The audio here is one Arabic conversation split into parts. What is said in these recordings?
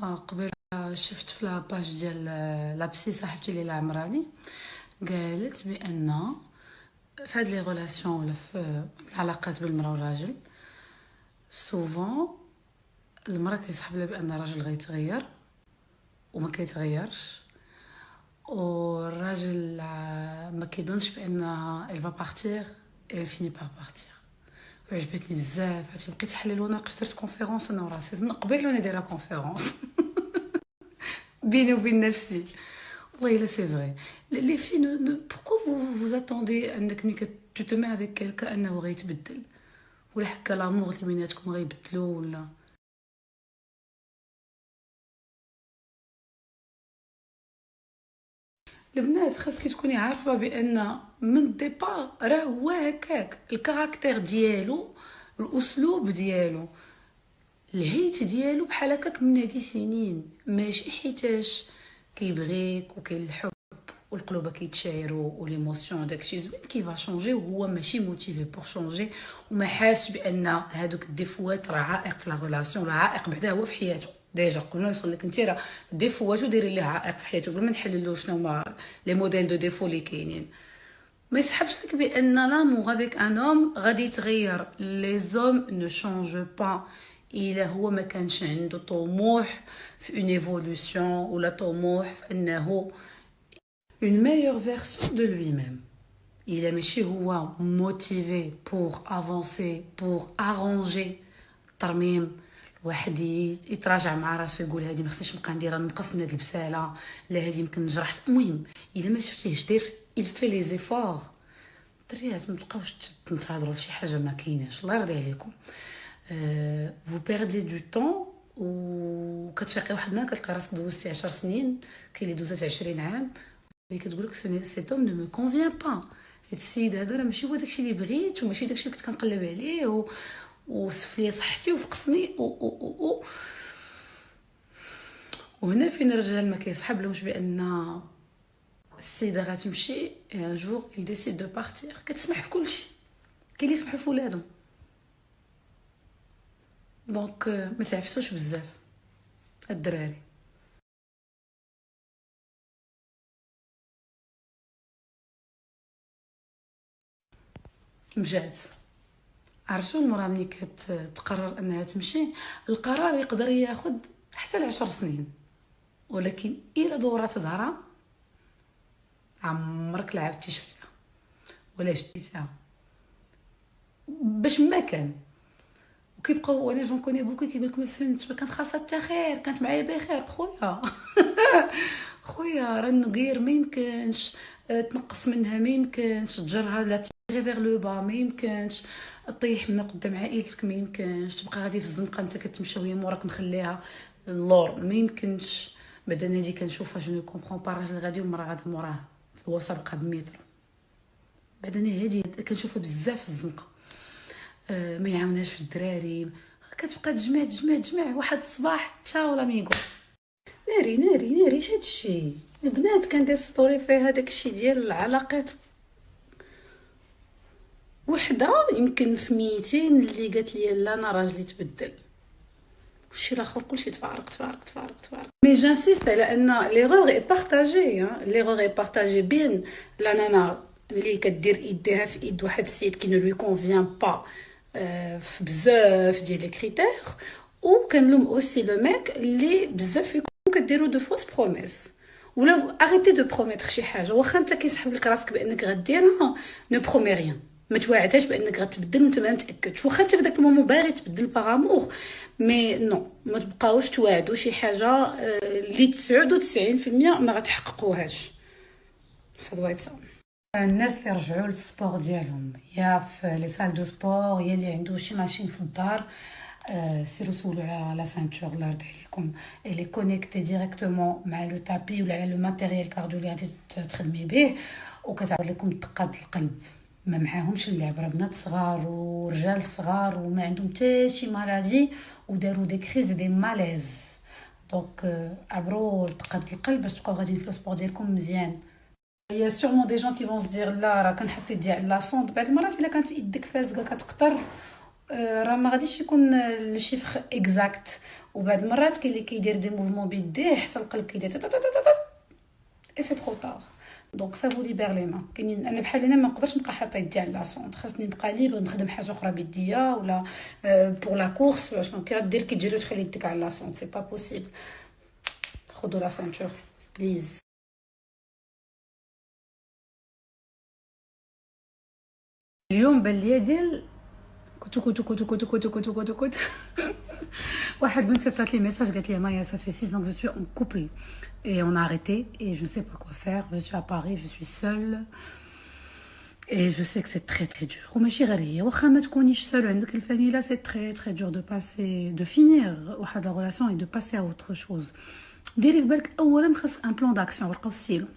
قبل شفت في لاباج ديال لابسي صاحبتي اللي عمراني قالت بان في هاد لي غولاسيون ولا في العلاقات بين المراه والراجل سوفون المراه كيصحاب لها بان الراجل غيتغير وما كيتغيرش، والراجل ما كيظنش بان elle va partir et elle finit par partir. وعجبتني بزاف، عرفتي بقيت حلل وناقش، درت كونفيرونس انا وراسي من قبل وانا دايره كونفيرونس بيني وبين نفسي. والله الا سي فري لي في pourquoi vous attendez انك ملي tu te mets avec quelqu'un انه غيتبدل، ولا حكا لامور اللي بيناتكم غيبدلوا ولا البنات خاصك تكوني عارفه بان من الديبار راه هو هكاك الكاركتير ديالو، الاسلوب ديالو، الهيت ديالو بحال هكاك من هادي سنين، ماشي حيتاش كيبغيك وكاين الحب والقلوب كيتشايروا وليموسيون داكشي زوين كيفا شونجي، وهو ماشي موتيفي بور شونجي وما حاسش بان هادوك الديفوات راه عائق في لا ريلاسيون، راه عائق بعدا هو في حياته. ديجا قلنا يوصل لك انت راه ديفواتو ديري ليه عائق في حياته قبل ما نحللو شنو هما لي موديل دو ديفو اللي كاينين. ما يسحبش لك بان لامور افيك ان اوم غادي يتغير. لي زوم نو شونج با الا هو ما كانش عنده طموح في اون ايفولوشن ولا طموح في انه une meilleure version de lui-même. Il est ماشي هو motivé pour avancer pour arranger ترميم. الواحد يتراجع مع راسو يقول هادي ما خصنيش نبقى نديرها، نقص من هاد البساله، لا هادي يمكن جرحت. المهم الا ما شفتيهش داير il fait les efforts. الدريات ما تبقاوش تنتظروا لشي حاجه ما كايناش، الله يرضي عليكم. vous perdez du temps وكتفيقي واحد النهار كتلقى راسك دوزتي 10 سنين، كاين اللي دوزات 20 عام وهي كتقولك سيت اوم نو مو كونفيان با. هاد السيد هذا راه ماشي هو داكشي اللي بغيت وماشي داكشي اللي كنت كنقلب عليه وصف لي صحتي وفقسني وهنا فين الرجال ما كيصحاب لهمش بان السيده غتمشي ان جور il décide de partir. كتسمح في كلشي، كاين اللي يسمحوا في ولادهم. دونك ما تعفسوش بزاف الدراري. مجات عرفتوا المراه ملي كتقرر انها تمشي القرار يقدر ياخذ حتى 10 سنين، ولكن الى دورات ظهرها عمرك لعبتي شفتها ولا شتيتها باش ما كان. وكيبقاو انا جون كوني بوكو كيقول لك ما فهمتش، ما كانت خاصها حتى خير، كانت معايا بخير. خويا خويا راه النقير ما يمكنش تنقص منها، ما يمكنش تجرها لا تيغي فيغ لو با، ما يمكنش طيح من قدام عائلتك، ما يمكنش تبقى غادي في الزنقه انت كتمشي وهي موراك مخليها اللور، ما يمكنش. بعدا هادي كنشوفها جو نو كومبرون با، راجل غادي ومرا غادا موراه هو سابقها بمتر. بعدا هادي كنشوفها بزاف في الزنقه. ما يعاونهاش في الدراري، كتبقى تجمع واحد الصباح تشاو لاميغو. ناري ناري ناري هادشي البنات كندير ستوري فيها داكشي ديال العلاقات. وحده يمكن في 200 اللي قالت لي لا انا راجلي تبدل، والشي الاخر كلشي تفارق. مي جانسيست على ان ليغور اي بارطاجي، ليغور اي بارطاجي بين لا نانا اللي كدير يديها في ايد واحد السيد كي نو لوي كونفيان با في بزاف ديال لي كريتير، وكنلوم اوسي لو ميك اللي بزاف فيكم كديروا دو فوس بروميس. ولا اريتي دو بروميتر شي حاجه واخا انت كيسحب لك راسك بانك غديرها، نو برومي ريان، ما توعدهاش بانك غتبدل وانت ما متاكدش، واخا انت في داك المومون باغي تبدل باغامور، مي نو ما تبقاوش توعدوا شي حاجه اللي 99% ما غتحققوهاش. صدويت الناس اللي رجعوا للسبور ديالهم يا في لي سال دو سبور يا اللي عنده شي ماشين في الدار، سيروا سولوا على لا سانتور الله يرضي عليكم، اللي كونيكتي ديريكتومون مع لو تابي ولا على لو ماتيريال كارديو اللي غادي تخدمي به، وكتعاود لكم دقات القلب. ما معاهمش اللعب، راه بنات صغار ورجال صغار وما عندهم حتى شي مرضي وداروا دي كريز دي ماليز. دونك عبروا دقات القلب باش تبقاو غاديين في لو سبور ديالكم مزيان. هي sûrement des gens qui vont se dire لا راه كنحط يدي على لا صوند. بعض المرات الا كانت يدك فازقه كتقطر راه ما غاديش يكون لو شيفر اكزاكت، وبعض المرات كاين اللي كيدير دي موفمون بيديه حتى القلب كيدير تا تا تا تا تا، اي سي ترو طار. دونك سا فو ليبر لي مان. كاينين انا بحال انا ما نقدرش نبقى حاطه يدي على لاصونط، خاصني نبقى ليبر نخدم حاجه اخرى بيديا، ولا بور لا كورس ولا شنو كيدير كتجري وتخلي يدك على لاصونط، سي با بوسيبل. خذوا لا سانتور بليز. اليوم بان ليا ديال كنت واحد بنت صيفطات لي ميساج قالت لي مايا ça fait 6 ans que je suis en couple et on a arrêté et je ne sais pas quoi faire, je suis à Paris, je suis seule et je sais que c'est très très dur. وماشي غير هي، واخا ما تكونيش seule وعندك الفاميلا là c'est très très dur de passer de finir واحد la relation et de passer à autre chose. ديري في بالك اولا خاص ان بلان داكسيون، ورقه وستيلو.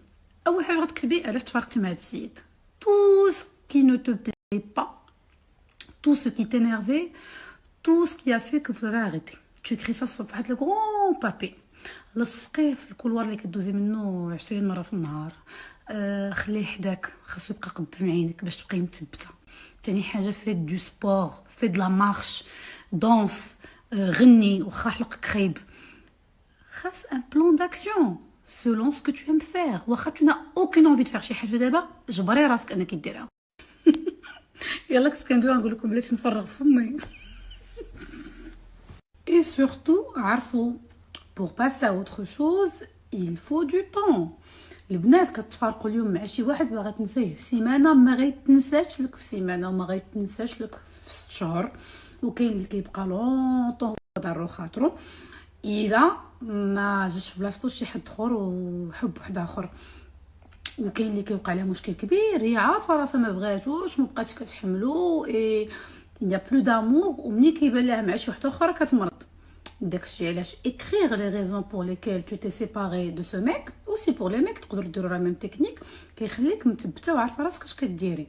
اول حاجه غتكتبي علاش تفارقتي مع هاد السيد، tout ce qui ne te plaît pas, tout ce qui t'énervait, tout ce qui a fait que vous avez arrêté. Tu écris ça sur واحد الكرون بابي، لصقيه في الكولوار اللي كدوزي منه 20 مره في النهار. خليه حداك، خاصو يبقى قدام عينك باش تبقاي مثبته. تاني حاجه في دو سبور، في د لا مارش، دانس، غني واخا حلقك خايب. خاص ان بلان داكسيون selon ce que tu aimes faire. واخا tu n'as aucune envie de faire شي حاجه دابا، جبري راسك انك ديرها. يلا كنت كندوي نقول لكم بلاتي نفرغ فمي. Et surtout عرفوا pour passer à autre chose il faut du temps. البنات كتفارقوا اليوم مع شي واحد باغا تنسيه في سيمانه، ما غيتنساش لك في سيمانه وما غيتنساش لك في 6 شهور، وكاين اللي كيبقى لونطون دارو خاطرو الا ما جاش في بلاصتو شي حد اخر وحب واحد اخر. وكاين اللي كيوقع لها مشكل كبير، هي عارفه راسها ما بغاتوش، ما بقاتش كتحملو اي il n'y a plus d'amour، ومني كيبان لها مع شي وحده اخرى كتمرض. داكشي علاش écrire les raisons pour lesquelles tu t'es séparé de ce mec aussi pour les mecs تقدروا ديروا لا ميم تكنيك، كيخليك مثبته وعارفه راسك اش كديري.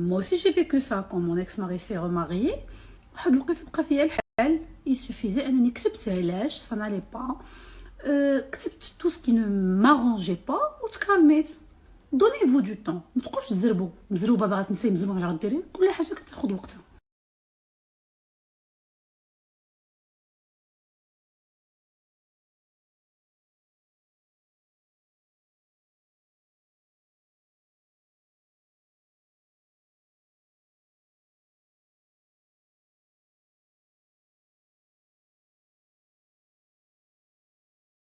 moi aussi j'ai vécu ça quand mon ex mari s'est remarié. واحد الوقت بقى فيا الحال، il suffisait انني كتبت علاش ça n'allait pas، كتبت tout ce qui ne m'arrangeait pas وتكالميت. donnez-vous du temps، ما تبقوش تزربوا مزروبه باغا تنسي مزروبه واش غديري، كل حاجه كتاخذ وقتها.